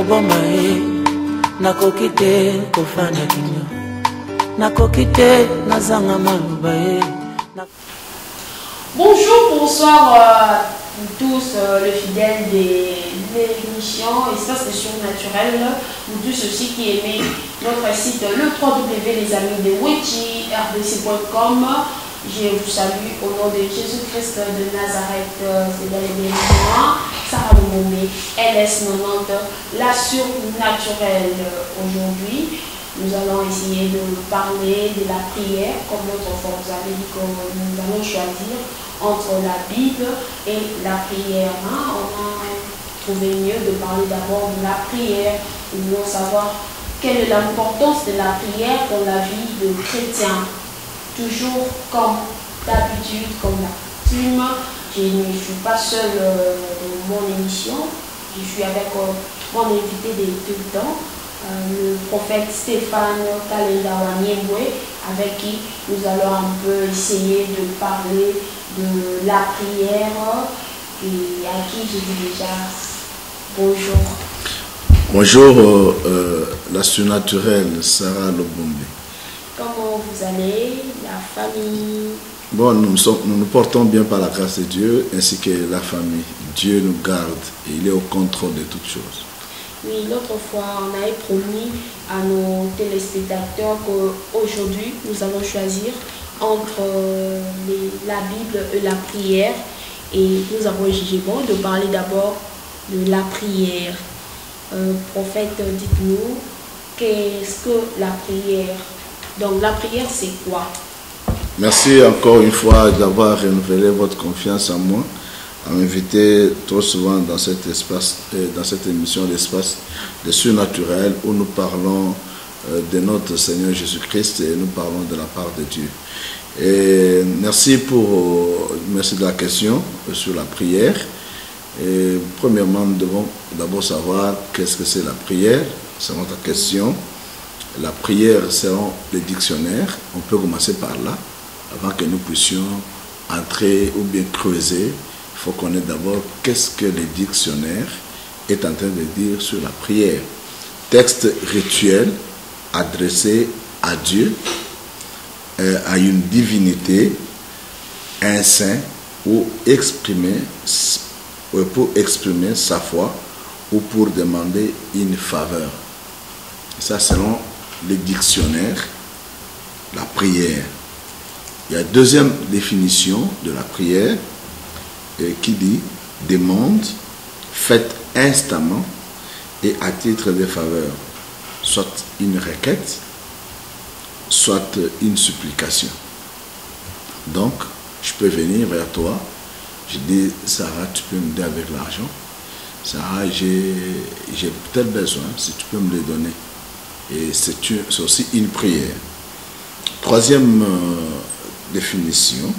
koboma ye nakoki te kofanda kinyo nakoki te nazanga maloba ye. Bonjour, bonsoir tous les fidèles de l'émission Espace de Surnaturel, vous tous aussi qui aimez notre site le www.lesamisdewechi.rdc.com. Je vous salue au nom de Jésus-Christ de Nazareth, c'est bien les moi, Sarah Lumomé, LS90, la surnaturelle. Aujourd'hui, nous allons essayer de parler de la prière, comme notre frère vous avait dit que nous allons choisir entre la Bible et la prière. On a trouvé mieux de parler d'abord de la prière. Nous voulons savoir quelle est l'importance de la prière dans la vie de chrétien. Toujours comme d'habitude, comme la coutume, je ne suis pas seule dans mon émission, je suis avec mon invité de tout le temps, le prophète Stéphane Kalenda Wanyemwe, avec qui nous allons un peu essayer de parler de la prière et à qui je dis déjà bonjour. Bonjour, la surnaturelle Sarah Lobombe. Comment vous allez, la famille? Bon, nous nous portons bien par la grâce de Dieu, ainsi que la famille. Dieu nous garde et il est au contrôle de toutes choses. Oui, l'autre fois, on avait promis à nos téléspectateurs qu'aujourd'hui, nous allons choisir entre la Bible et la prière. Et nous avons jugé bon de parler d'abord de la prière. Prophète, dites-nous, qu'est-ce que la prière? Donc la prière, c'est quoi? Merci encore une fois d'avoir renouvelé votre confiance en moi, à m'inviter trop souvent dans cet espace, dans cette émission d'Espace de Surnaturel où nous parlons de notre Seigneur Jésus-Christ et nous parlons de la part de Dieu. Et merci de la question sur la prière. Et premièrement, nous devons d'abord savoir qu'est-ce que c'est la prière. C'est notre question. La prière selon le dictionnaire, on peut commencer par là, avant que nous puissions entrer ou bien creuser. Il faut connaître d'abord qu'est-ce que le dictionnaire est en train de dire sur la prière. Texte rituel adressé à Dieu, à une divinité, un saint, ou pour exprimer sa foi ou pour demander une faveur. Ça, selon le dictionnaire, la prière. Il y a une deuxième définition de la prière qui dit demande faite instamment et à titre de faveur, soit une requête, soit une supplication. Donc, je peux venir vers toi, je dis, Sarah, tu peux m'aider avec l'argent. Sarah, j'ai tel besoin, si tu peux me le donner. Et c'est aussi une prière. Troisième définition,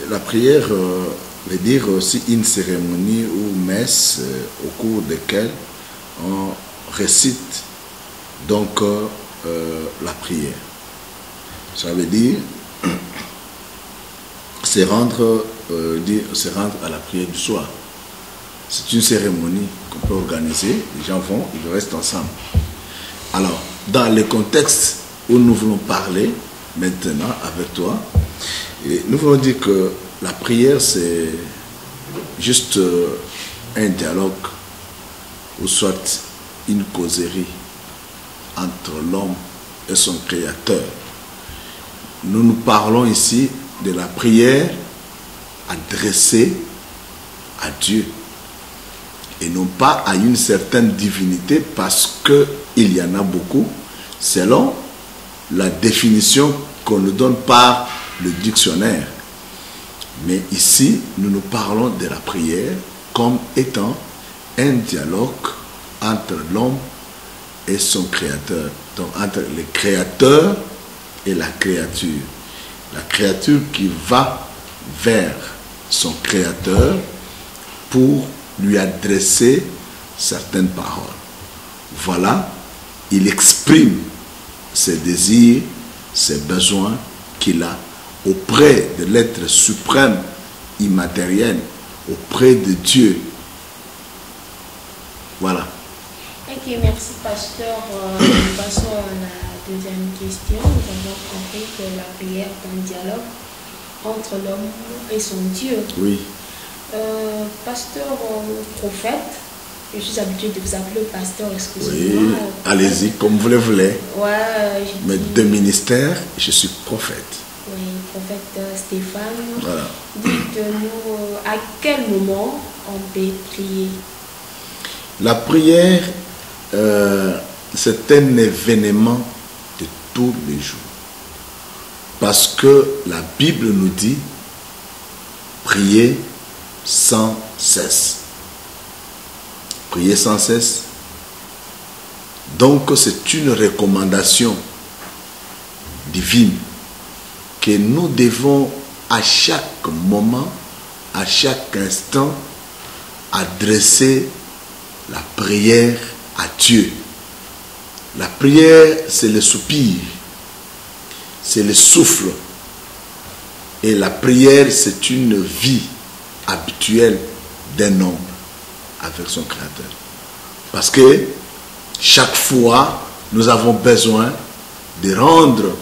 la prière veut dire aussi une cérémonie ou messe au cours de laquelle on récite donc la prière. Ça veut dire se rendre à la prière du soir. C'est une cérémonie qu'on peut organiser, les gens vont, ils restent ensemble. Alors, dans le contexte où nous voulons parler maintenant avec toi, nous voulons dire que la prière, c'est juste un dialogue ou soit une causerie entre l'homme et son créateur. Nous parlons ici de la prière adressée à Dieu et non pas à une certaine divinité, parce qu'il y en a beaucoup selon la définition qu'on nous donne par le dictionnaire. Mais ici, nous parlons de la prière comme étant un dialogue entre l'homme et son créateur. Donc entre le créateur et la créature. La créature qui va vers son créateur pour lui adresser certaines paroles. Voilà, il exprime ses désirs, ses besoins qu'il a auprès de l'être suprême, immatériel, auprès de Dieu. Voilà. Ok, merci pasteur. Nous passons à la deuxième question. Nous avons compris que la prière est un dialogue entre l'homme et son Dieu. Oui. Pasteur prophète, je suis habituée de vous appeler pasteur, excusez-moi. Oui, allez-y, comme vous le voulez. Ouais, Mais de ministère, je suis prophète. Oui, prophète Stéphane. Voilà. Dites-nous à quel moment on peut prier. La prière, c'est un événement de tous les jours. Parce que la Bible nous dit, priez sans cesse. Priez sans cesse. Donc c'est une recommandation divine que nous devons à chaque moment, à chaque instant, adresser la prière à Dieu. La prière, c'est le soupir, c'est le souffle. Et la prière, c'est une vie habituelle d'un homme avec son Créateur. Parce que chaque fois, nous avons besoin de rendre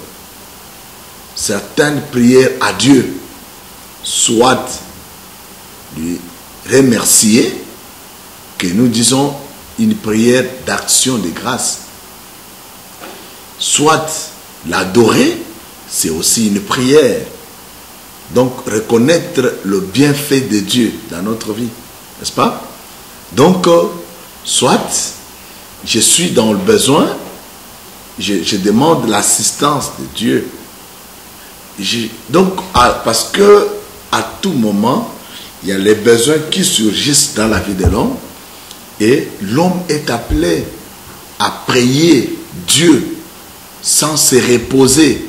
certaines prières à Dieu, soit lui remercier, que nous disons une prière d'action de grâce, soit l'adorer, c'est aussi une prière. Donc reconnaître le bienfait de Dieu dans notre vie, n'est-ce pas? Donc soit je suis dans le besoin, je demande l'assistance de Dieu. Donc parce que à tout moment il y a les besoins qui surgissent dans la vie de l'homme, et l'homme est appelé à prier Dieu sans se reposer.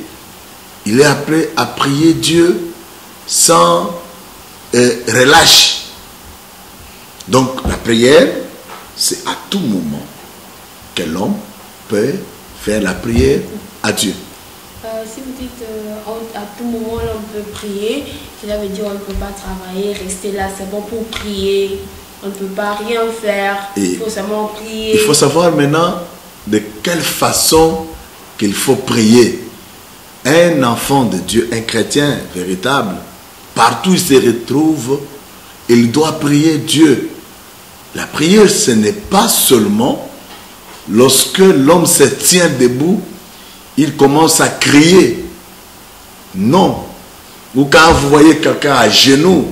Il est appelé à prier Dieu sans relâche. Donc la prière, c'est à tout moment que l'homme peut faire la prière à Dieu. Si vous dites à tout moment l'homme peut prier, cela veut dire on ne peut pas travailler, rester là, c'est bon pour prier. On ne peut pas rien faire, il faut seulement prier. Il faut savoir maintenant de quelle façon qu'il faut prier. Un enfant de Dieu, un chrétien véritable, partout où il se retrouve, il doit prier Dieu. La prière, ce n'est pas seulement lorsque l'homme se tient debout, il commence à crier. Non. Ou quand vous voyez quelqu'un à genoux.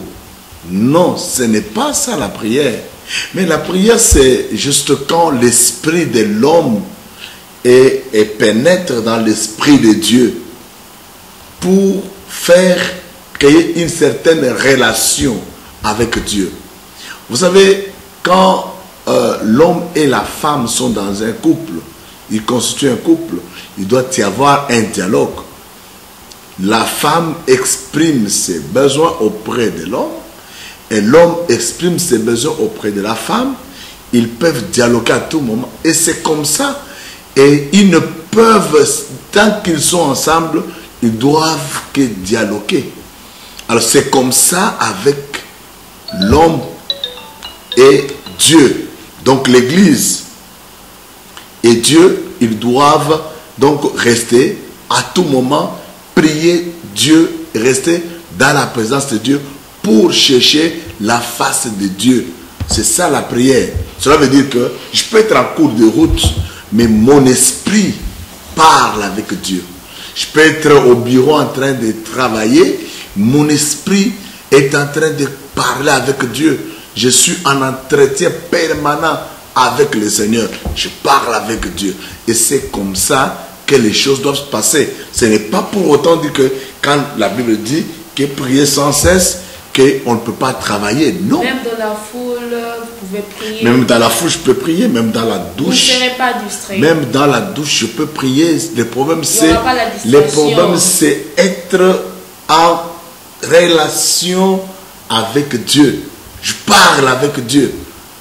Non, ce n'est pas ça la prière. Mais la prière, c'est juste quand l'esprit de l'homme pénètre dans l'esprit de Dieu pour faire créer une certaine relation avec Dieu. Vous savez, quand l'homme et la femme sont dans un couple, ils constituent un couple, il doit y avoir un dialogue. La femme exprime ses besoins auprès de l'homme, et l'homme exprime ses besoins auprès de la femme. Ils peuvent dialoguer à tout moment. Et c'est comme ça. Et ils ne peuvent, tant qu'ils sont ensemble, ils doivent que dialoguer. Alors c'est comme ça avec l'homme et Dieu. Donc l'Église et Dieu, ils doivent donc rester à tout moment, prier Dieu, rester dans la présence de Dieu, pour chercher la face de Dieu. C'est ça la prière. Cela veut dire que je peux être en cours de route, mais mon esprit parle avec Dieu. Je peux être au bureau en train de travailler, mon esprit est en train de parler avec Dieu. Je suis en entretien permanent avec le Seigneur. Je parle avec Dieu. Et c'est comme ça que les choses doivent se passer. Ce n'est pas pour autant dire que quand la Bible dit que prier sans cesse, qu'on ne peut pas travailler. Non. Même dans la foule, vous pouvez prier. Même dans la foule, je peux prier. Même dans la douche. Vous ne serez pas distrait. Même dans la douche, je peux prier. Le problème, c'est être en relation avec Dieu. Je parle avec Dieu.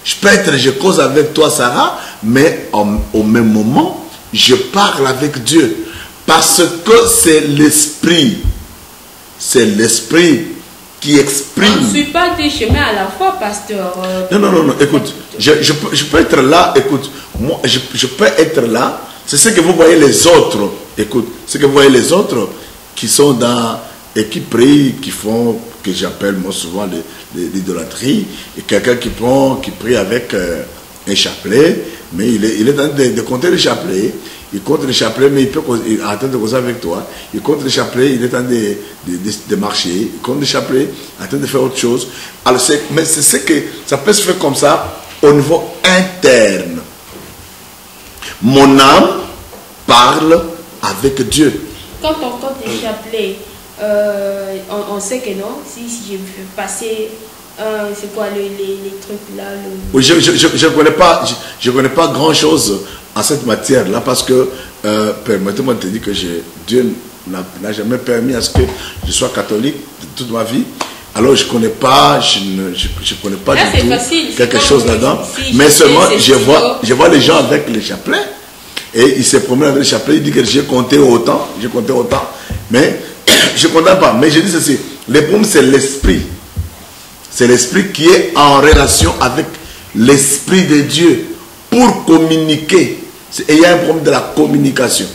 Je cause avec toi, Sarah, mais au même moment, je parle avec Dieu. Parce que c'est l'esprit. C'est l'esprit qui exprime. On ne suit pas des chemins à la fois, pasteur. Non, écoute, je peux être là, écoute, moi, je peux être là, c'est ce que vous voyez les autres, écoute, ce que vous voyez les autres qui sont dans, et qui prient, qui font, que j'appelle moi souvent l'idolâtrie, et quelqu'un qui prie avec un chapelet, mais il est en train de compter le chapelet. Il compte le chapelet, mais il est en train de causer avec toi. Il compte le chapelet, il est en train de marcher. Il compte le chapelet, en train de faire autre chose. Alors, mais c'est ce que ça peut se faire comme ça au niveau interne. Mon âme parle avec Dieu. Quand on compte le chapelet, on sait que non, si je veux passer, c'est quoi les trucs là Oui, je connais pas grand chose en cette matière-là, parce que, permettez-moi de te dire que Dieu n'a jamais permis à ce que je sois catholique toute ma vie. Alors je connais pas, je connais pas là, du tout facile, quelque chose là-dedans. Mais seulement, je vois les gens avec les chapelets, et ils se promènent avec les chapelets, ils disent que j'ai compté autant, mais je ne condamne pas. Mais je dis ceci, le problème c'est l'esprit. C'est l'esprit qui est en relation avec l'esprit de Dieu pour communiquer. Et il y a un problème de la communication.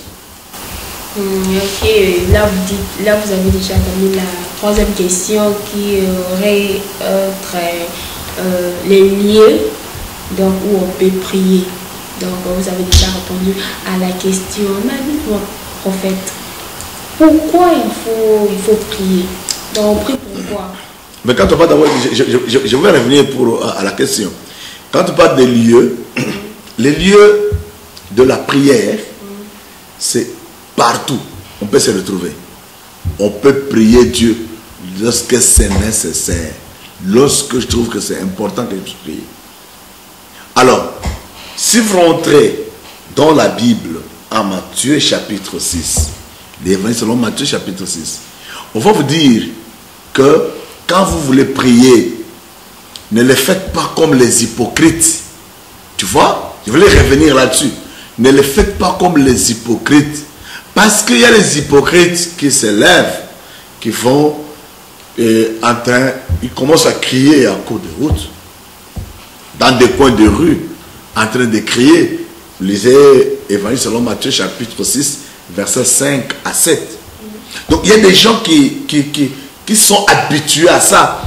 Ok, là vous avez déjà donné la troisième question qui aurait les lieux donc, où on peut prier. Donc vous avez déjà répondu à la question. Mais dites-moi, prophète, pourquoi il faut prier? Donc on prie pourquoi? Mais quand on parle d'abord, je vais revenir à la question. Quand on parle des lieux, les lieux de la prière, c'est partout. On peut se retrouver. On peut prier Dieu lorsque c'est nécessaire. Lorsque je trouve que c'est important que je prie. Alors, si vous rentrez dans la Bible, en Matthieu chapitre 6, l'évangile selon Matthieu chapitre 6, on va vous dire que quand vous voulez prier, ne le faites pas comme les hypocrites. Tu vois? Je voulais revenir là-dessus. Ne le faites pas comme les hypocrites. Parce qu'il y a les hypocrites qui se lèvent, qui vont ils commencent à crier à court de route, dans des coins de rue, en train de crier. Lisez Évangile selon Matthieu chapitre 6, versets 5 à 7. Donc il y a des gens qui sont habitués à ça.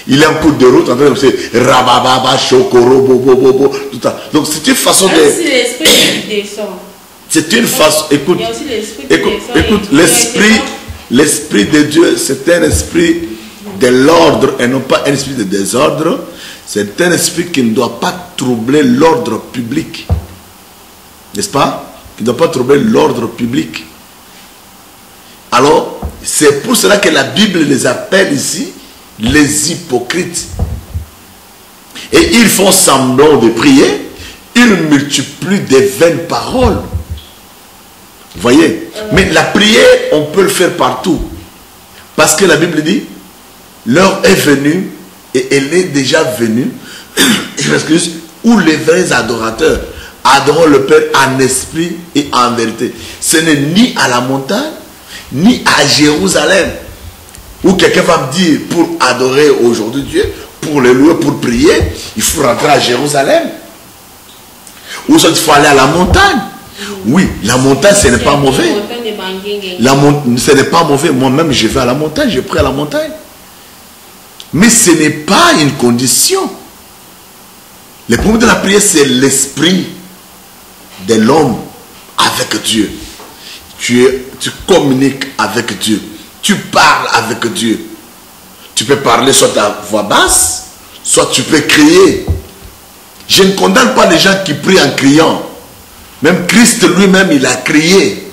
Il est en cours de route en train de dire rabababa, chokoro, bobo, tout ça. Donc c'est une façon de. C'est l'esprit qui descend. C'est une façon. Écoute, il y a aussi l'esprit qui écoute, l'esprit de Dieu, c'est un esprit de l'ordre et non pas un esprit de désordre. C'est un esprit qui ne doit pas troubler l'ordre public. N'est-ce pas? Qui ne doit pas troubler l'ordre public. Alors, c'est pour cela que la Bible les appelle ici les hypocrites. Et ils font semblant de prier, ils multiplient des vaines paroles. Vous voyez? Mais la prière, on peut le faire partout. Parce que la Bible dit, l'heure est venue, et elle est déjà venue, où les vrais adorateurs adorent le Père en esprit et en vérité. Ce n'est ni à la montagne, ni à Jérusalem, où quelqu'un va me dire, pour adorer aujourd'hui Dieu, pour le louer, pour prier, il faut rentrer à Jérusalem. Ou soit il faut aller à la montagne. Oui, la montagne, ce n'est pas mauvais. Ce n'est pas mauvais. Moi-même, je vais à la montagne, je prie à la montagne. Mais ce n'est pas une condition. Le problème de la prière, c'est l'esprit de l'homme avec Dieu. Tu communiques avec Dieu. Tu parles avec Dieu. Tu peux parler soit à voix basse, soit tu peux crier. Je ne condamne pas les gens qui prient en criant. Même Christ lui-même, il a crié.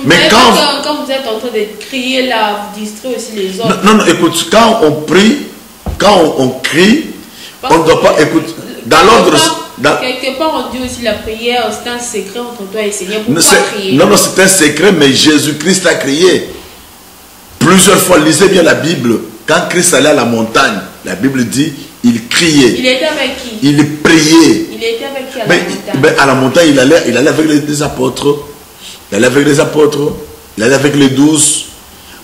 Mais quand vous êtes en train de crier là, vous distrayez aussi les autres. Non, écoute, quand on prie, quand on crie, on ne doit pas, écoute, dans l'ordre... Quelque part, on dit aussi la prière, c'est un secret entre toi et le Seigneur. Pourquoi crier? Non, c'est un secret, mais Jésus-Christ a crié. Plusieurs fois, lisez bien la Bible. Quand Christ allait à la montagne, la Bible dit, il criait. Il était avec qui? Il priait. Il était avec qui à la montagne? Mais à la montagne, il allait avec les apôtres. Il allait avec les apôtres. Il allait avec les 12.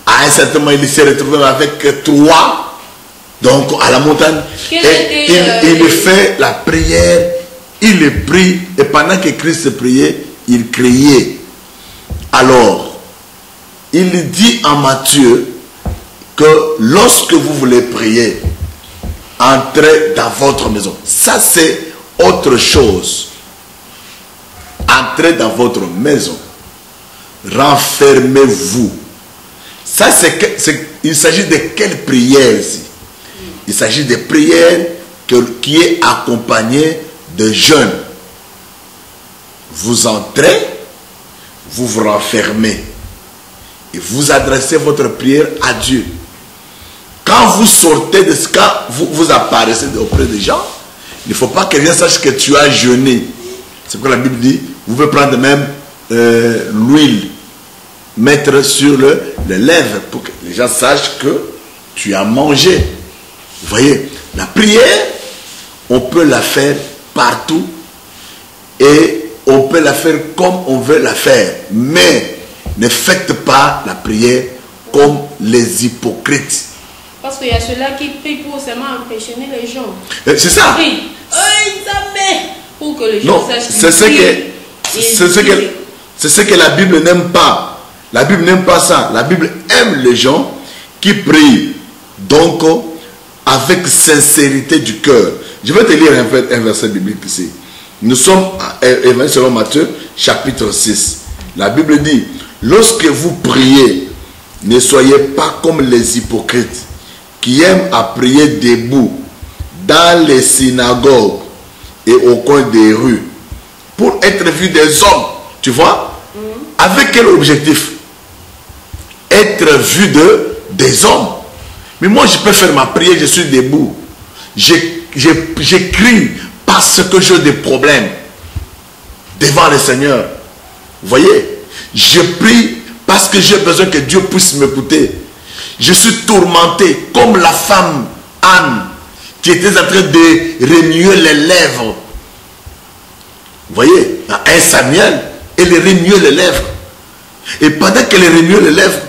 À À un certain moment, il s'est retrouvé avec 3, donc à la montagne. Et il fait la prière, il le prie, et pendant que Christ priait, il criait. Alors, il dit en Matthieu que lorsque vous voulez prier, entrez dans votre maison. Ça, c'est autre chose. Entrez dans votre maison. Renfermez-vous. Ça, il s'agit de quelle prière ici? Il s'agit de prières qui est accompagnée de jeûne. Vous entrez, vous vous renfermez et vous adressez votre prière à Dieu. Quand vous sortez de ce cas, vous apparaissez auprès des gens, il ne faut pas que quelqu'un sache que tu as jeûné. C'est pourquoi la Bible dit, vous pouvez prendre même l'huile, mettre sur les lèvres pour que les gens sachent que tu as mangé. Vous voyez, la prière, on peut la faire partout et on peut la faire comme on veut la faire. Mais ne faites pas la prière comme les hypocrites. Parce qu'il y a ceux-là qui prient pour seulement impressionner les gens. C'est ça. Ils prient. Pour que les gens sachent c'est ce que la Bible n'aime pas. La Bible n'aime pas ça. La Bible aime les gens qui prient. Donc, avec sincérité du cœur. Je vais te lire un verset biblique ici. Nous sommes selon Matthieu, chapitre 6. La Bible dit, lorsque vous priez, ne soyez pas comme les hypocrites qui aiment à prier debout dans les synagogues et au coin des rues pour être vus des hommes. Tu vois? Avec quel objectif? Être vu des hommes. Mais moi, je peux faire ma prière, je suis debout. J'écris parce que j'ai des problèmes devant le Seigneur. Vous voyez? Je prie parce que j'ai besoin que Dieu puisse m'écouter. Je suis tourmenté comme la femme Anne qui était en train de remuer les lèvres. Vous voyez? Dans 1 Samuel, elle remuait les lèvres. Et pendant qu'elle remuait les lèvres,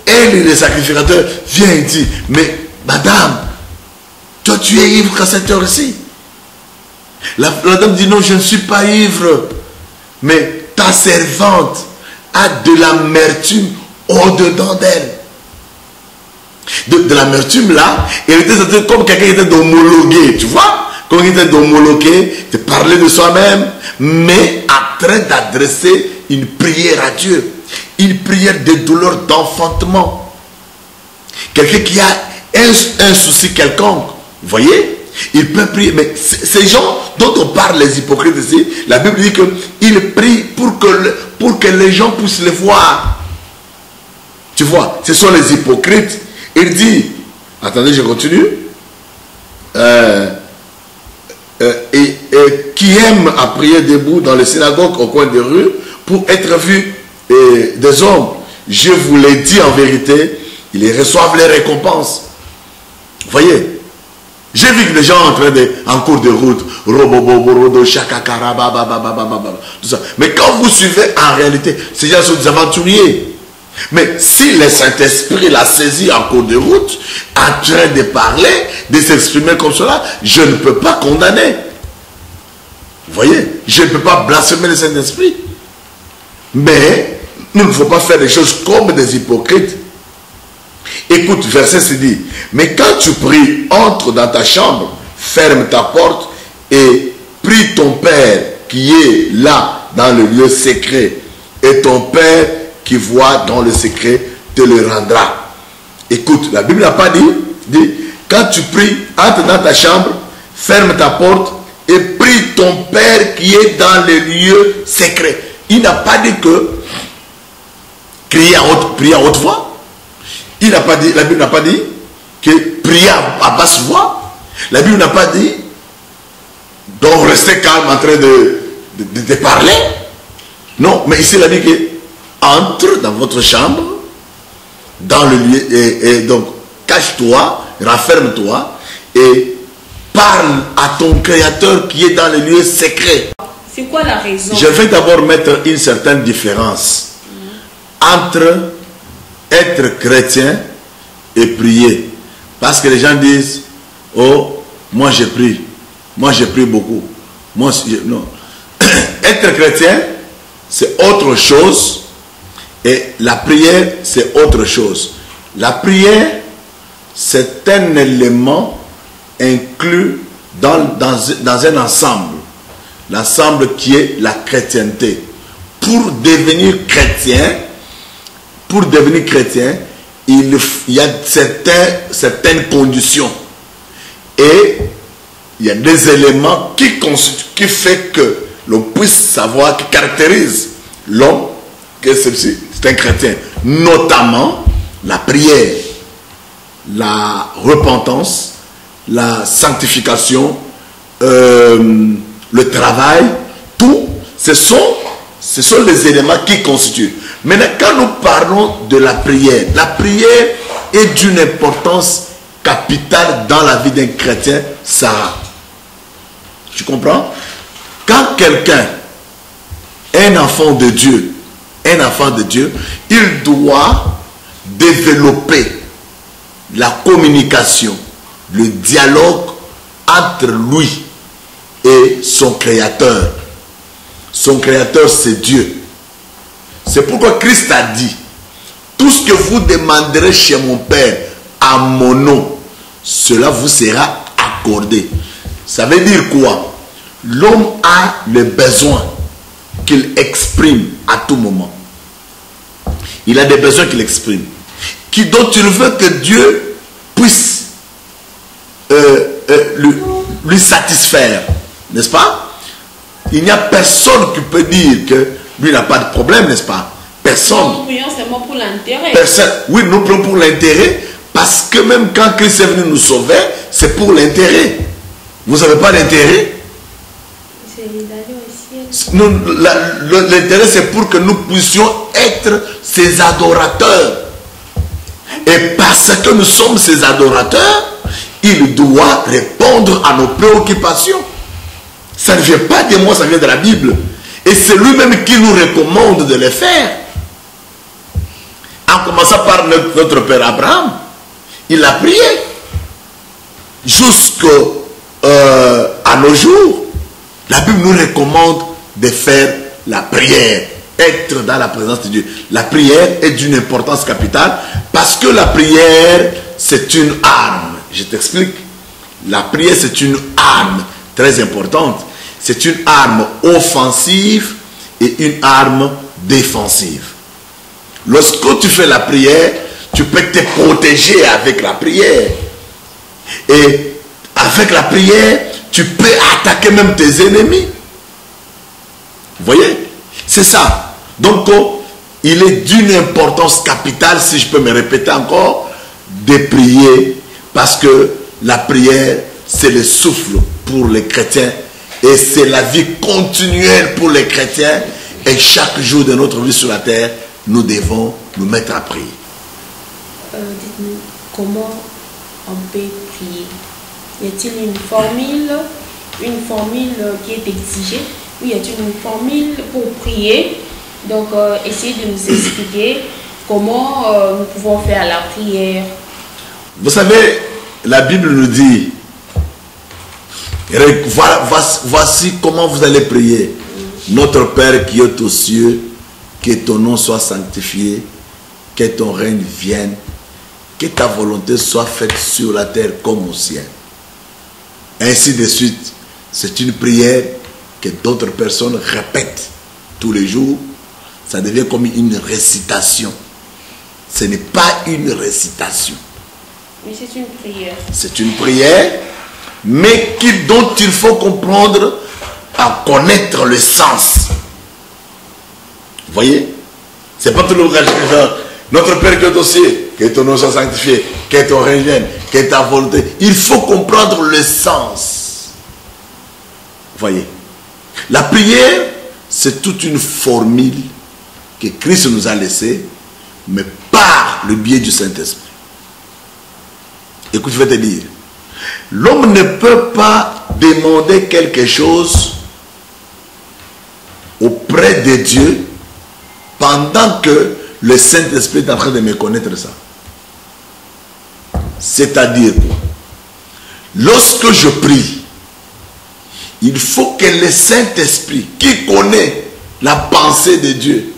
elle et le sacrificateur vient et dit, mais madame, toi tu es ivre à cette heure-ci. La dame dit, non, je ne suis pas ivre, mais ta servante a de l'amertume au-dedans d'elle. De l'amertume là, elle était comme quelqu'un qui était d'homologuer, tu vois, comme quelqu'un qui était d'homologuer, de parler de soi-même, mais en train d'adresser une prière à Dieu, une prière de douleur d'enfantement. Quelqu'un qui a un souci quelconque, vous voyez, il peut prier, mais ces gens dont on parle, les hypocrites ici, la Bible dit qu'ils prient pour que les gens puissent les voir. Tu vois, ce sont les hypocrites. Il dit, attendez, je continue, qui aiment à prier debout dans les synagogues au coin des rues pour être vus des hommes. Je vous l'ai dit en vérité, ils reçoivent les récompenses. Vous voyez, j'ai vu que les gens en cours de route, tout ça. Mais quand vous suivez en réalité, ces gens sont des aventuriers. Mais si le Saint-Esprit l'a saisi en cours de route, en train de parler, de s'exprimer comme cela, je ne peux pas condamner. Vous voyez, je ne peux pas blasphémer le Saint-Esprit. Mais, il ne faut pas faire des choses comme des hypocrites. Écoute, verset se dit, mais quand tu pries, entre dans ta chambre, ferme ta porte et prie ton Père qui est là dans le lieu secret. Et ton Père qui voit dans le secret te le rendra. Écoute, la Bible n'a pas dit, quand tu pries, entre dans ta chambre, ferme ta porte et prie ton Père qui est dans le lieu secret. Il n'a pas dit que prier à haute voix. Il n'a pas dit, la Bible n'a pas dit que prier à basse voix. La Bible n'a pas dit donc rester calme en train de parler. Non, mais ici il a dit que entre dans votre chambre, dans le lieu, et donc cache-toi, renferme-toi et parle à ton Créateur qui est dans le lieu secret. C'est quoi la raison? Je vais d'abord mettre une certaine différence entre être chrétien et prier. Parce que les gens disent, oh, moi j'ai prié beaucoup. Moi, non. Être chrétien, c'est autre chose. Et la prière, c'est autre chose. La prière, c'est un élément inclus dans un ensemble. L'ensemble qui est la chrétienté. Pour devenir chrétien, il y a certaines conditions. Et il y a des éléments qui font que l'on puisse savoir, qui caractérise l'homme, que c'est un chrétien. Notamment la prière, la repentance, la sanctification, le travail, tout, ce sont les éléments qui constituent. Maintenant, quand nous parlons de la prière est d'une importance capitale dans la vie d'un chrétien, ça. Tu comprends? Quand quelqu'un est un enfant de Dieu, il doit développer la communication, le dialogue entre lui et son Créateur. Son Créateur, c'est Dieu. C'est pourquoi Christ a dit, tout ce que vous demanderez chez mon Père à mon nom, cela vous sera accordé. Ça veut dire quoi? L'homme a le besoin qu'il exprime à tout moment. Il a des besoins qu'il exprime. Dont il veut que Dieu puisse lui satisfaire. N'est-ce pas? Il n'y a personne qui peut dire que lui n'a pas de problème, n'est-ce pas? Personne. Nous prions seulement pour l'intérêt. Oui, nous prions pour l'intérêt, parce que même quand Christ est venu nous sauver, c'est pour l'intérêt. Vous n'avez pas d'intérêt? C'est d'aller au ciel. L'intérêt, c'est pour que nous puissions être ses adorateurs. Et parce que nous sommes ses adorateurs, il doit répondre à nos préoccupations. Ça ne vient pas de moi, ça vient de la Bible. Et c'est lui-même qui nous recommande de le faire. En commençant par notre père Abraham, il a prié. Jusqu'à nos jours, la Bible nous recommande de faire la prière. Être dans la présence de Dieu. La prière est d'une importance capitale parce que la prière, c'est une arme. Je t'explique. La prière, c'est une arme très importante. C'est une arme offensive et une arme défensive. Lorsque tu fais la prière, tu peux te protéger avec la prière. Et avec la prière, tu peux attaquer même tes ennemis. Vous voyez? C'est ça. Donc, il est d'une importance capitale, si je peux me répéter encore, de prier. Parce que la prière, c'est le souffle pour les chrétiens. Et c'est la vie continuelle pour les chrétiens. Et chaque jour de notre vie sur la terre, nous devons nous mettre à prier. Dites-nous, comment on peut prier? Y a-t-il une formule qui est exigée? Oui, y a-t-il une formule pour prier? Donc, essayez de nous expliquer comment nous pouvons faire la prière. Vous savez, la Bible nous dit, voici comment vous allez prier. Notre Père qui est aux cieux, que ton nom soit sanctifié, que ton règne vienne, que ta volonté soit faite sur la terre comme au ciel. Ainsi de suite. C'est une prière que d'autres personnes répètent tous les jours. Ça devient comme une récitation. Ce n'est pas une récitation. Mais c'est une prière. C'est une prière, mais dont il faut comprendre, à connaître le sens. Vous voyez? C'est pas tout le monde qui dit notre Père qui est au ciel, que ton nom soit sanctifié, que ton règne vienne, que ta volonté. Il faut comprendre le sens. Vous voyez? La prière, c'est toute une formule que Christ nous a laissée, mais par le biais du Saint-Esprit. Écoute, je vais te dire. L'homme ne peut pas demander quelque chose auprès de Dieu pendant que le Saint-Esprit est en train de me connaître ça. C'est-à-dire quoi? Lorsque je prie, il faut que le Saint-Esprit, qui connaît la pensée de Dieu,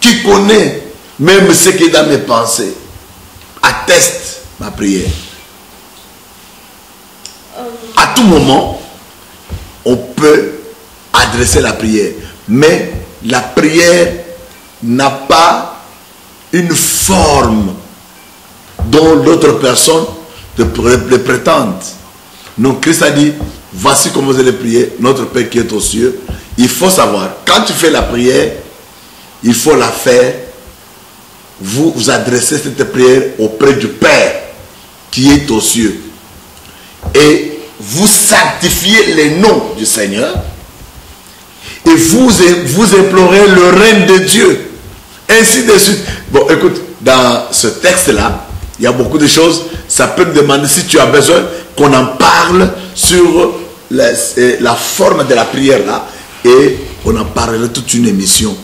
qui connaît même ce qui est dans mes pensées, atteste ma prière. À tout moment, on peut adresser la prière, mais la prière n'a pas une forme dont l'autre personne le prétende. Non, Christ a dit, voici comment vous allez prier, notre Père qui est aux cieux. Il faut savoir, quand tu fais la prière, il faut la faire, vous adressez cette prière auprès du Père qui est aux cieux. Et vous sanctifiez le nom du Seigneur et vous implorez le règne de Dieu. Ainsi de suite. Bon, écoute, dans ce texte-là, il y a beaucoup de choses. Ça peut me demander si tu as besoin qu'on en parle sur la forme de la prière là. Et on en parlera toute une émission.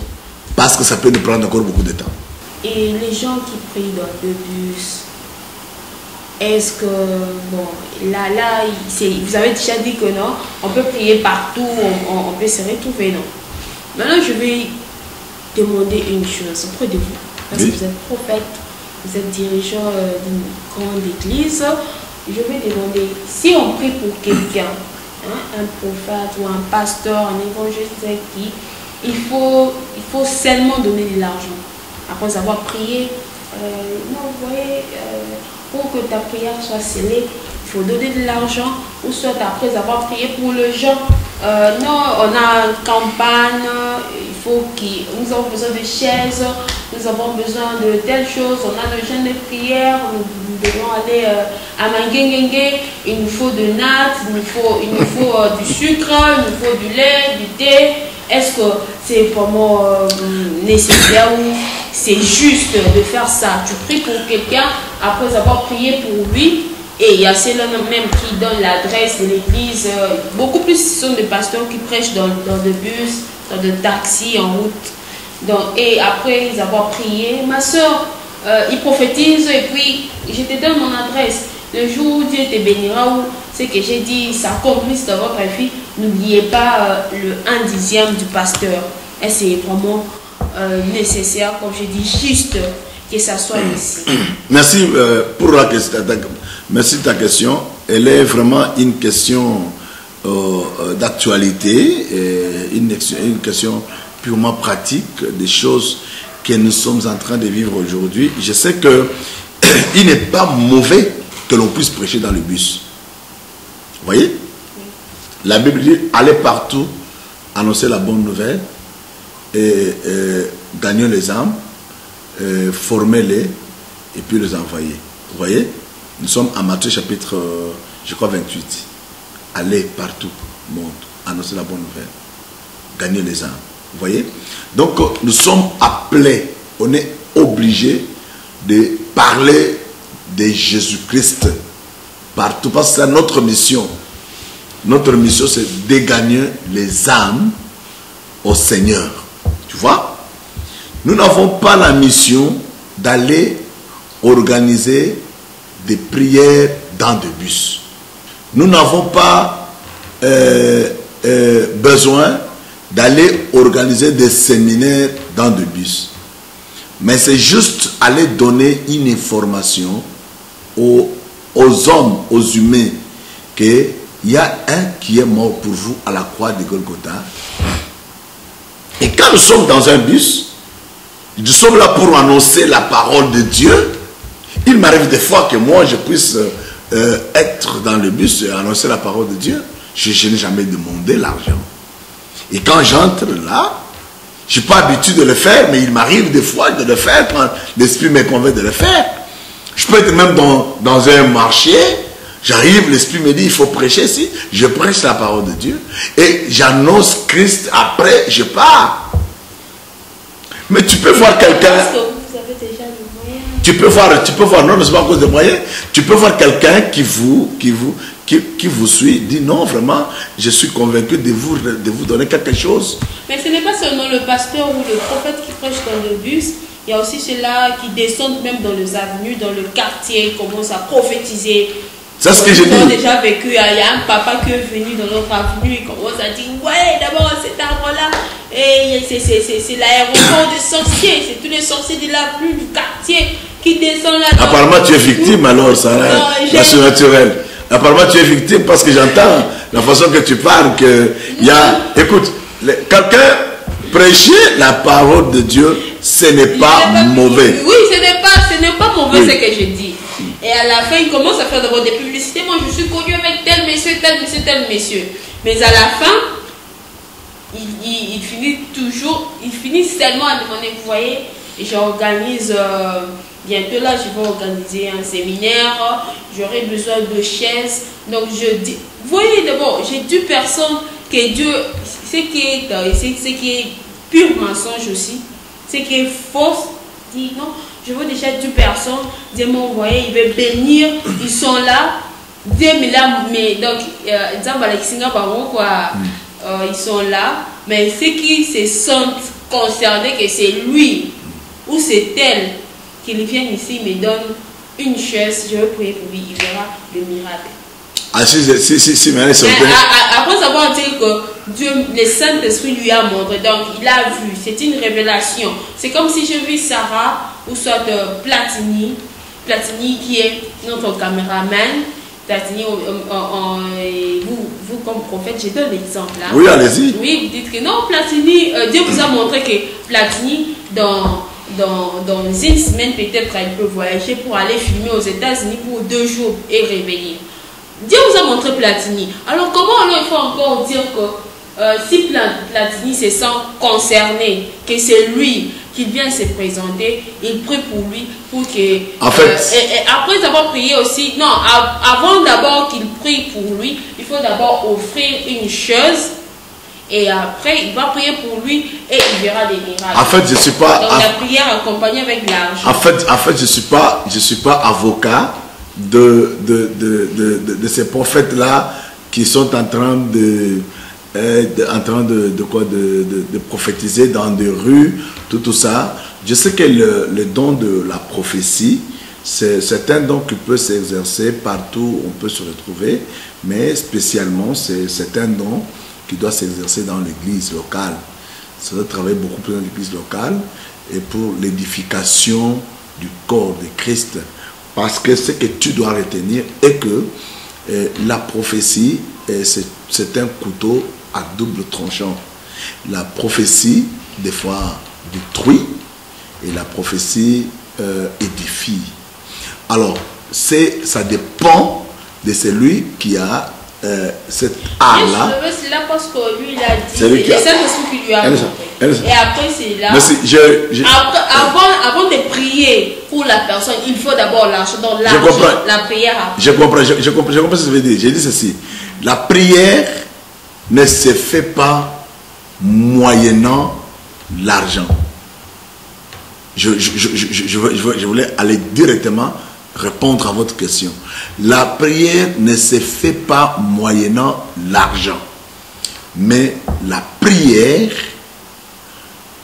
Parce que ça peut nous prendre encore beaucoup de temps. Et les gens qui prient dans le bus, est-ce que, bon, là, vous avez déjà dit que non, on peut prier partout, on peut se retrouver, non? Maintenant, je vais demander une chose auprès de vous. Parce que vous êtes prophète, vous êtes dirigeant d'une grande église. Je vais demander, si on prie pour quelqu'un, hein, un prophète ou un pasteur, un évangéliste qui, il faut seulement donner de l'argent. Après avoir prié, non, vous voyez, pour que ta prière soit scellée, il faut donner de l'argent, ou soit après avoir prié pour le gens. Non, on a une campagne, nous avons besoin de chaises, nous avons besoin de telles choses, on a le jeûne de prière, nous devons aller à Manguengue, il nous faut de nattes, il nous faut du sucre, il nous faut du lait, du thé. Est-ce que c'est vraiment nécessaire ou c'est juste de faire ça? Tu pries pour quelqu'un après avoir prié pour lui, et il y a ceux-là même qui donnent l'adresse de l'église. Beaucoup plus ce sont des pasteurs qui prêchent dans des bus, dans des taxis, en route. Donc, et après ils avoir prié, ma soeur, ils prophétisent et puis je te donne mon adresse. Le jour où Dieu te bénira, ou ce que j'ai dit s'accomplisse dans votre vie, n'oubliez pas le 1/10 du pasteur. Et c'est vraiment nécessaire, comme je dis, juste que ça soit ici. Merci pour la question. Merci de ta question. Elle est vraiment une question d'actualité, une question purement pratique des choses que nous sommes en train de vivre aujourd'hui. Je sais que il n'est pas mauvais que l'on puisse prêcher dans le bus. Vous voyez? Oui. La Bible dit, allez partout, annoncer la bonne nouvelle, et gagner les âmes, former-les, et puis les envoyer. Vous voyez? Nous sommes en Matthieu chapitre, je crois, 28. Allez partout, monde, annoncer la bonne nouvelle, gagner les âmes. Vous voyez? Donc, nous sommes appelés, on est obligés de parler de Jésus-Christ partout, parce que c'est notre mission. Notre mission, c'est de gagner les âmes au Seigneur. Tu vois? Nous n'avons pas la mission d'aller organiser des prières dans des bus. Nous n'avons pas besoin d'aller organiser des séminaires dans des bus. Mais c'est juste aller donner une information aux hommes, aux humains, qu'il y a un qui est mort pour vous à la croix de Golgotha. Et quand nous sommes dans un bus, nous sommes là pour annoncer la parole de Dieu. Il m'arrive des fois que moi je puisse être dans le bus et annoncer la parole de Dieu. Je n'ai jamais demandé l'argent. Et quand j'entre là, je ne suis pas habitué de le faire, mais il m'arrive des fois de le faire quand l'Esprit me convainc de le faire. Je peux être même dans un marché, j'arrive, l'Esprit me dit, il faut prêcher ici. Je prêche la parole de Dieu et j'annonce Christ, après je pars. Mais tu peux voir quelqu'un... Est-ce que vous avez déjà le moyen? Tu peux voir, non, ce n'est pas à cause des moyens. Tu peux voir quelqu'un qui qui vous suit dit non, vraiment, je suis convaincu de vous donner quelque chose. Mais ce n'est pas seulement le pasteur ou le prophète qui prêche dans le bus. Il y a aussi ceux-là qui descendent même dans les avenues, dans le quartier, commencent à prophétiser. C'est ce que je dis. Ils ont déjà vécu. Il y a un papa qui est venu dans notre avenue, il commence à dire ouais, d'abord cet arbre-là, c'est l'aéroport des sorciers, c'est tous les sorciers de l'avenue, du quartier qui descendent là. Apparemment, tu es victime alors, Sarah, la surnaturelle. Apparemment, tu es victime parce que j'entends la façon que tu parles que il y a. Écoute, quelqu'un prêcher la parole de Dieu, ce n'est pas mauvais. Oui, ce n'est pas mauvais ce que je dis. Et à la fin, il commence à faire d'abord des publicités. Moi, je suis connu avec tel monsieur, tel monsieur, tel monsieur. Mais à la fin, il finit seulement à demander, vous voyez, j'organise, bientôt là, je vais organiser un séminaire, j'aurai besoin de chaises. Donc, je dis, vous voyez d'abord, j'ai 2 personnes que Dieu, ce qui est pur mensonge aussi, ce qui est fausse, dit non, je veux déjà 2 personnes, Dieu m'a envoyé, il veut bénir, ils sont là, Dieu me l'a, mais donc, ils sont là, mais ceux qui se sentent concernés que c'est lui ou c'est elle qui viennent ici, me donne une chaise, je vais prier pour lui, il verra le miracle. Ah, si, après avoir dit que Dieu, le Saint-Esprit lui a montré, donc il a vu, c'est une révélation. C'est comme si je vis Sarah ou soit Platini qui est notre caméraman. Platini, vous comme prophète, j'ai donné l'exemple là. Oui, allez-y. Oui, vous dites que non, Platini, Dieu vous a montré que Platini, dans une semaine peut-être, elle peut voyager pour aller filmer aux États-Unis pour 2 jours et revenir. Dieu vous a montré Platini. Alors comment il faut encore dire que si Platini se sent concerné, que c'est lui qui vient se présenter, il prie pour lui, pour que... En fait... et après avoir prié aussi, non, avant d'abord qu'il prie pour lui, il faut d'abord offrir une chose, et après il va prier pour lui, et il verra des miracles. En fait, je ne suis pas... Donc la prière accompagnée avec l'argent. En fait, je ne suis pas avocat de ces prophètes-là qui sont en train de prophétiser dans des rues, tout ça. Je sais que le don de la prophétie, c'est un don qui peut s'exercer partout, on peut se retrouver, mais spécialement, c'est un don qui doit s'exercer dans l'église locale. Ça doit travailler beaucoup plus dans l'église locale et pour l'édification du corps de Christ. Parce que ce que tu dois retenir est que la prophétie, c'est un couteau à double tranchant. La prophétie, des fois, détruit et la prophétie édifie. Alors, ça dépend de celui qui a cette art-là. C'est là parce que lui, il a dit, c'est le Saint-Esprit qui lui a montré. Et après, c'est là. Avant de prier pour la personne, il faut d'abord l'argent. Donc, la prière après. Je comprends ce que ça veut dire. J'ai dit ceci. La prière ne se fait pas moyennant l'argent. Je voulais aller directement répondre à votre question. La prière ne se fait pas moyennant l'argent. Mais la prière,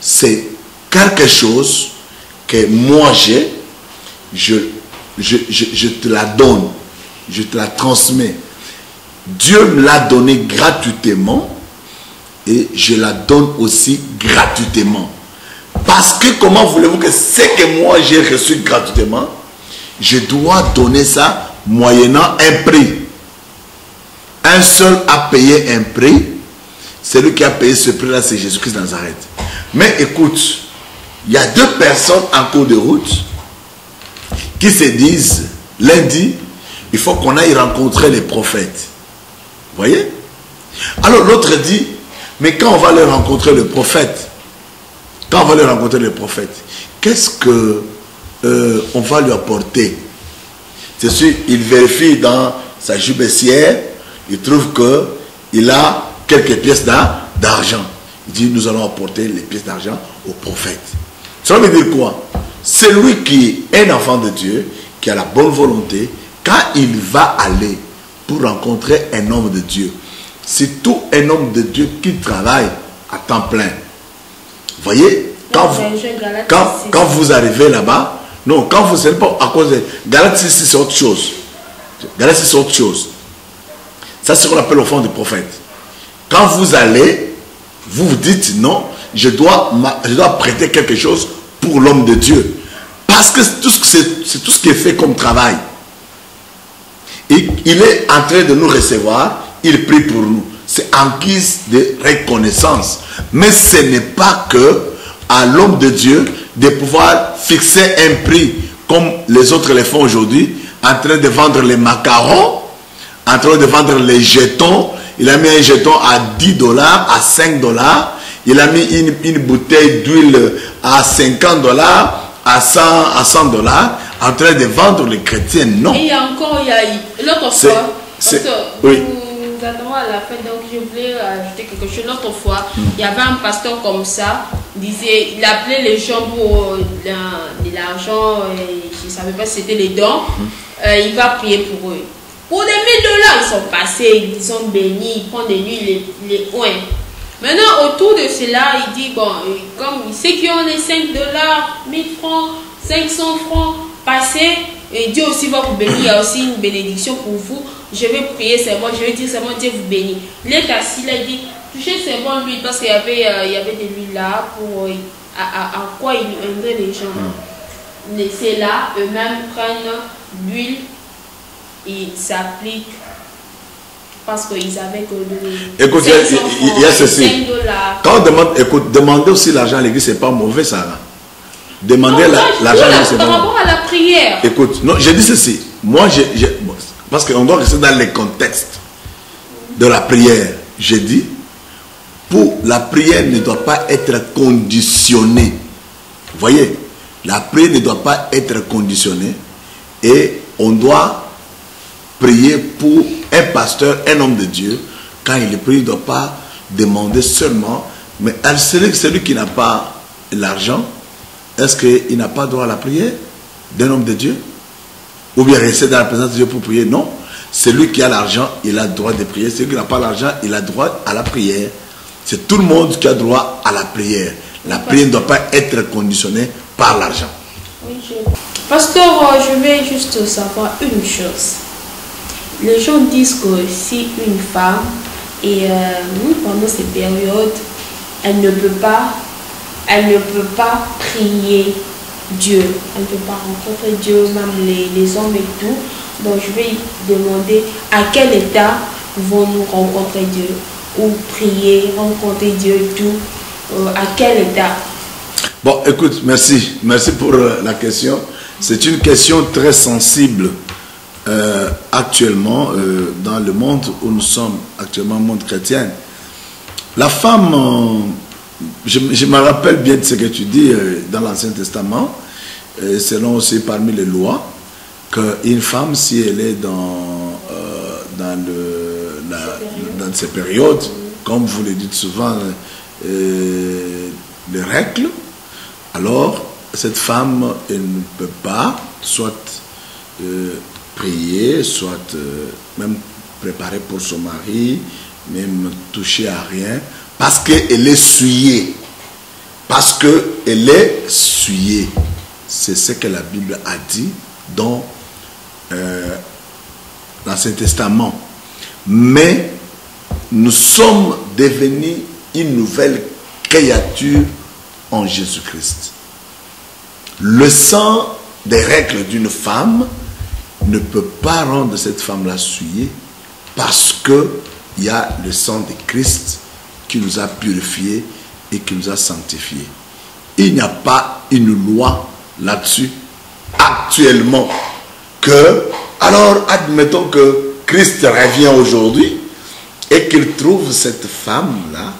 c'est quelque chose que moi je te la donne, je te la transmets. Dieu me l'a donné gratuitement et je la donne aussi gratuitement. Parce que comment voulez-vous que ce que moi j'ai reçu gratuitement, je dois donner ça moyennant un prix. Un seul a payé un prix. Celui qui a payé ce prix-là, c'est Jésus-Christ de Nazareth. Mais écoute, il y a 2 personnes en cours de route qui se disent, lundi, il faut qu'on aille rencontrer les prophètes. Vous voyez? Alors l'autre dit, mais quand on va aller rencontrer le prophète, qu'est-ce que on va lui apporter? C'est sûr, il vérifie dans sa jupe baissière, il trouve qu'il a quelques pièces d'argent. Il dit, nous allons apporter les pièces d'argent au prophète. Ça veut dire quoi? Celui qui est un enfant de Dieu, qui a la bonne volonté, quand il va aller pour rencontrer un homme de Dieu. C'est tout un homme de Dieu qui travaille à temps plein. Vous voyez, quand vous arrivez là-bas, non, quand vous n'êtes pas à cause de Galates 6, c'est autre chose. Galates 6, c'est autre chose. Ça, c'est ce qu'on appelle au fond du prophète. Quand vous allez, vous vous dites non, je dois prêter quelque chose pour l'homme de Dieu. Parce que c'est tout ce qui est fait comme travail. Et il est en train de nous recevoir, il prie pour nous. C'est en guise de reconnaissance. Mais ce n'est pas que à l'homme de Dieu de pouvoir fixer un prix comme les autres le font aujourd'hui, en train de vendre les macarons, en train de vendre les jetons. Il a mis un jeton à 10 $, à 5 $. Il a mis une bouteille d'huile à 50 $, à 100 $, en train de vendre les chrétiens. Non. Et il y a encore, l'autre fois, parce que oui. nous attendons à la fin, donc je voulais ajouter quelque chose. L'autre fois, il y avait un pasteur comme ça, il appelait les gens pour de l'argent, je ne savais pas si c'était les dons, il va prier pour eux. Pour des 1 000 $, ils sont passés, ils sont bénis, ils prennent des nuits, les oins. Maintenant, autour de cela, il dit, bon, comme ceux qui ont les 5 $, 1000 francs, 500 francs passés, et Dieu aussi va vous bénir, il y a aussi une bénédiction pour vous. Je vais prier seulement, je vais dire seulement Dieu vous bénit. Il est assis là, il dit, touchez seulement l'huile, parce qu'il y avait de l'huile là, pour à quoi il aimerait les gens. Laissez là, eux-mêmes prennent l'huile. Ils s'appliquent parce qu'ils avaient que écoute, il y a ceci. Quand on demande, écoute, demander aussi l'argent à l'église, c'est pas mauvais ça. Là. Demander l'argent à l'église, c'est pas mauvais. Par rapport à la prière. Écoute, non, j'ai dit ceci. Moi, parce qu'on doit rester dans les contextes de la prière. J'ai dit, pour la prière ne doit pas être conditionnée. Vous voyez, la prière ne doit pas être conditionnée et on doit prier pour un pasteur, un homme de Dieu. Quand il prie, il ne doit pas demander seulement. Mais celui qui n'a pas l'argent, est-ce qu'il n'a pas droit à la prière d'un homme de Dieu? Ou bien rester dans la présence de Dieu pour prier? Non. Celui qui a l'argent, il a le droit de prier. Celui qui n'a pas l'argent, il a droit à la prière. C'est tout le monde qui a droit à la prière. La prière ne doit pas être conditionnée par l'argent. Oui, pasteur, je vais juste savoir une chose. Les gens disent que si une femme, et pendant ces périodes, elle ne peut pas prier Dieu, elle ne peut pas rencontrer Dieu, même les hommes et tout. Donc je vais demander à quel état vont-nous rencontrer Dieu, ou prier, rencontrer Dieu et tout, à quel état? Bon, écoute, merci pour la question. C'est une question très sensible. Actuellement, dans le monde où nous sommes actuellement, monde chrétien, la femme, je me rappelle bien de ce que tu dis dans l'Ancien Testament, selon aussi parmi les lois, qu'une femme, si elle est dans ces périodes, comme vous le dites souvent, les règles, alors cette femme, elle ne peut pas soit prier, soit même préparer pour son mari, même toucher à rien, parce qu'elle est souillée. Parce qu'elle est souillée. C'est ce que la Bible a dit dans l'Ancien Testament. Mais nous sommes devenus une nouvelle créature en Jésus-Christ. Le sang des règles d'une femme ne peut pas rendre cette femme-là souillée parce qu'il y a le sang de Christ qui nous a purifiés et qui nous a sanctifiés. Il n'y a pas une loi là-dessus actuellement alors admettons que Christ revient aujourd'hui et qu'il trouve cette femme-là,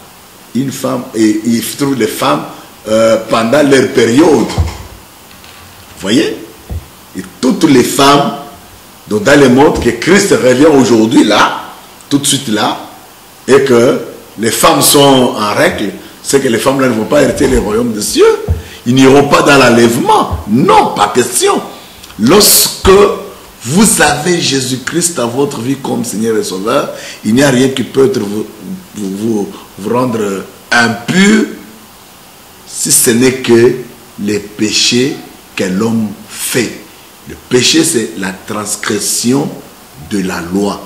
une femme, et il trouve les femmes pendant leur période. Vous voyez? Et toutes les femmes donc dans le monde que Christ revient aujourd'hui là, tout de suite là, et que les femmes sont en règle, c'est que les femmes là ne vont pas hériter le royaume des cieux. Ils n'iront pas dans l'enlèvement. Non, pas question. Lorsque vous avez Jésus-Christ dans votre vie comme Seigneur et Sauveur, il n'y a rien qui peut vous rendre impur si ce n'est que les péchés que l'homme fait. Le péché, c'est la transgression de la loi.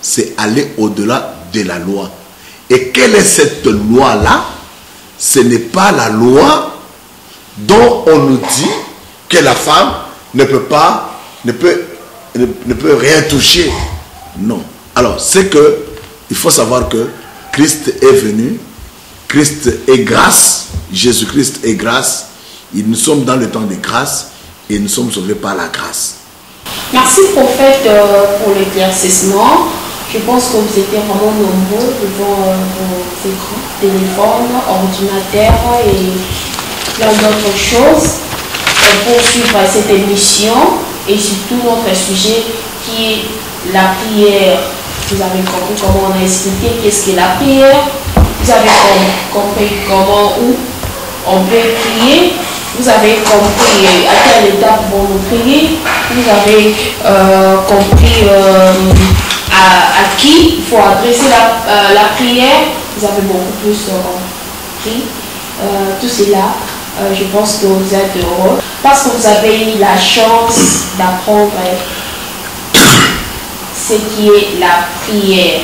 C'est aller au-delà de la loi. Et quelle est cette loi-là? Ce n'est pas la loi dont on nous dit que la femme ne peut rien toucher. Non. Alors, c'est que il faut savoir que Christ est venu, Christ est grâce, Jésus-Christ est grâce, et nous sommes dans le temps de grâce et nous sommes sauvés par la grâce. Merci prophète pour l'éclaircissement. Je pense que vous étiez vraiment nombreux devant vos écrans, téléphones, ordinateurs et plein d'autres choses pour suivre cette émission et surtout notre sujet qui est la prière. Vous avez compris comment on a expliqué qu'est-ce qu'est la prière. Vous avez compris comment on peut prier. Vous avez compris à quelle étape vont nous prier. Vous avez compris à qui il faut adresser la prière. Vous avez beaucoup plus compris tout cela. Je pense que vous êtes heureux parce que vous avez eu la chance d'apprendre ce qui est la prière.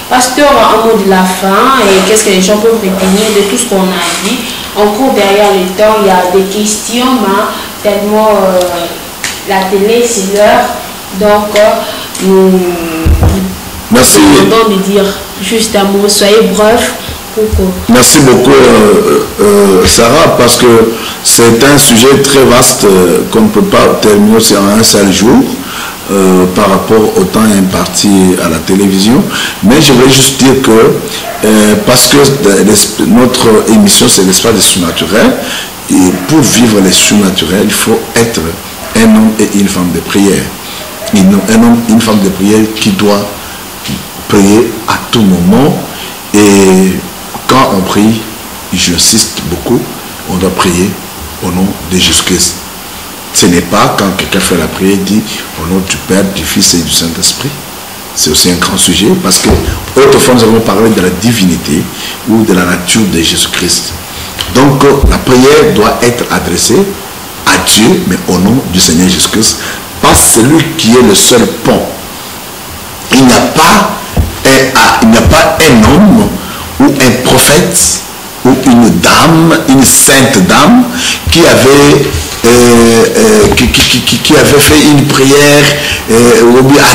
Pasteur, un mot de la fin, et qu'est-ce que les gens peuvent retenir de tout ce qu'on a dit. En cours, derrière le temps, il y a des questions, mais tellement la télé, c'est l'heure. Donc, merci. Nous demandons de dire juste un mot, soyez bref. Merci beaucoup, Sarah, parce que c'est un sujet très vaste qu'on ne peut pas terminer en un seul jour. Par rapport au temps imparti à la télévision, mais je voulais juste dire que parce que notre émission c'est l'espace du surnaturel, et pour vivre les surnaturels il faut être un homme et une femme de prière, un homme et une femme de prière qui doit prier à tout moment. Et quand on prie, j'insiste beaucoup, on doit prier au nom de Jésus-Christ. Ce n'est pas quand quelqu'un fait la prière, dit au nom du Père, du Fils et du Saint-Esprit. C'est aussi un grand sujet parce que autrefois nous avons parlé de la divinité ou de la nature de Jésus-Christ. Donc la prière doit être adressée à Dieu, mais au nom du Seigneur Jésus-Christ, par celui qui est le seul pont. Il n'y a pas un homme ou un prophète ou une dame, une sainte dame qui avait fait une prière à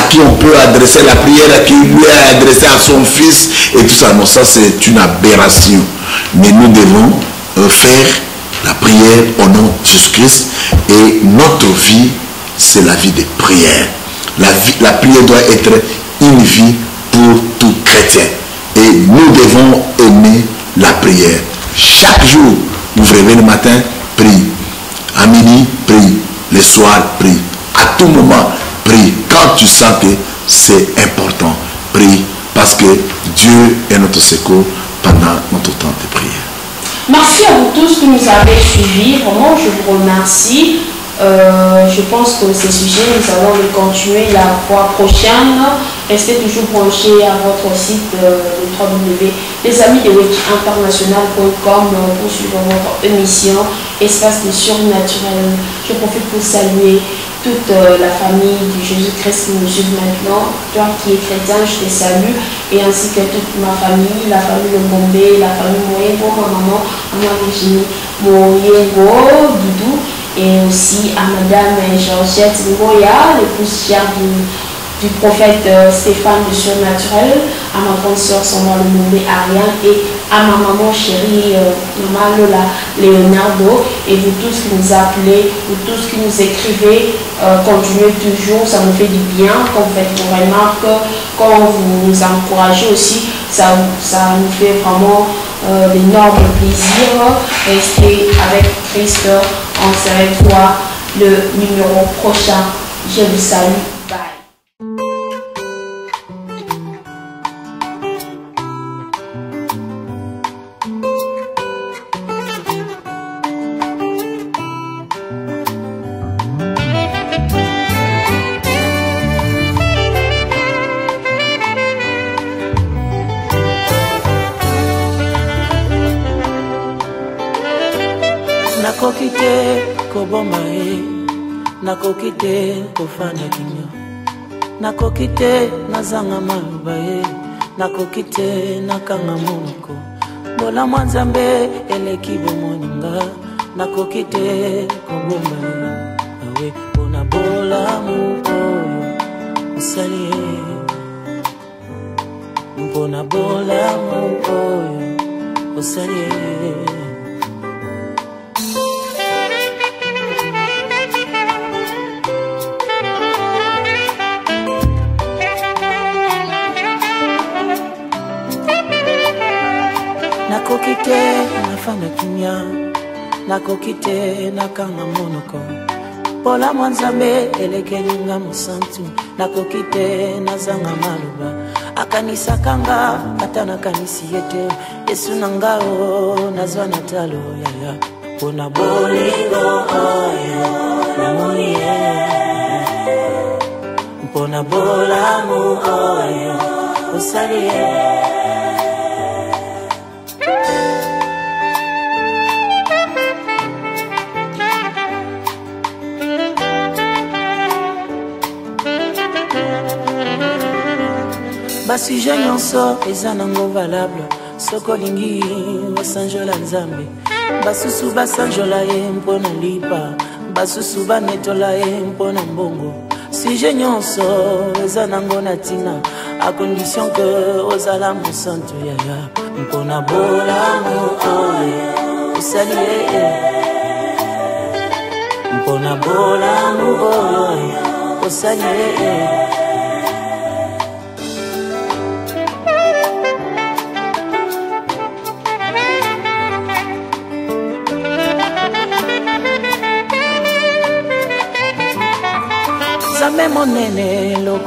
qui on peut adresser la prière, à qui lui a adressé à son fils et tout ça. Non, ça c'est une aberration. Mais nous devons faire la prière au nom de Jésus-Christ et notre vie, c'est la vie de prière. La prière doit être une vie pour tout chrétien. Et nous devons aimer la prière. Chaque jour, vous vous réveillez le matin, prie. À midi, prie. Le soir, prie. À tout moment, prie. Quand tu sens que c'est important, prie. Parce que Dieu est notre secours pendant notre temps de prière. Merci à vous tous qui nous avez suivis. Vraiment, je vous remercie. Je pense que ces sujets, nous allons les continuer la fois prochaine. Restez toujours branchés à votre site de www.lesamidewitchinternational.com pour suivre votre émission Espace de surnaturel. Je profite pour saluer toute la famille du Jésus-Christ qui nous suit maintenant. Toi qui es chrétien, je te salue. Et ainsi que toute ma famille, la famille de Bombay, la famille Moyengo, ma maman, maman Virginie Moyengo, Doudou. Et aussi à Madame Georgette Ngoya, l'épouse chère du prophète Stéphane du Surnaturel, à ma grande soeur Sandra Lumumbe Ariane et à ma maman chérie Maman Lola Leonardo. Et vous tous qui nous appelez, vous tous qui nous écrivez, continuez toujours, ça nous fait du bien. Quand vous faites vos remarques, quand vous nous encouragez aussi, ça nous fait vraiment d'énormes plaisirs. Restez avec Christ. On se revoit le numéro prochain. Je vous salue. Bye. nakoki te koboma ye, nakoki te kofanda kinyo, nakoki te nazanga maloba ye, nakoki te nakanga monoko. Mbola mwa Nzambe eleki bomoninga, nakoki te koboma ye. Awe mpona bolamu oyo osali ye, mpona bolamu oyo osali ye. Nakoki te nafanda kimia, nakoki te nakanga monoko. Mbola mwa Nzambe elekelinga mosantu, nakoki te nazanga maloba. Akanisakanga ata nakanisi yete, Yesu nangao nazwa natalo yaya. Mpona bolingo oyo namoni ye, mpona bolamu oyo osali ye. Basuje nyonso eza nango valable, soko lingi basanjola Nzambe. Basusu basanjola ye mpona lipa, basusu banetola ye mpona mbongo. Suje nyonso eza nango na tina, a condition que ozala mosantu yaya. Mpona bolamu oyo osali ye, mpona bolamu oyo osali ye. Nzambe monene loko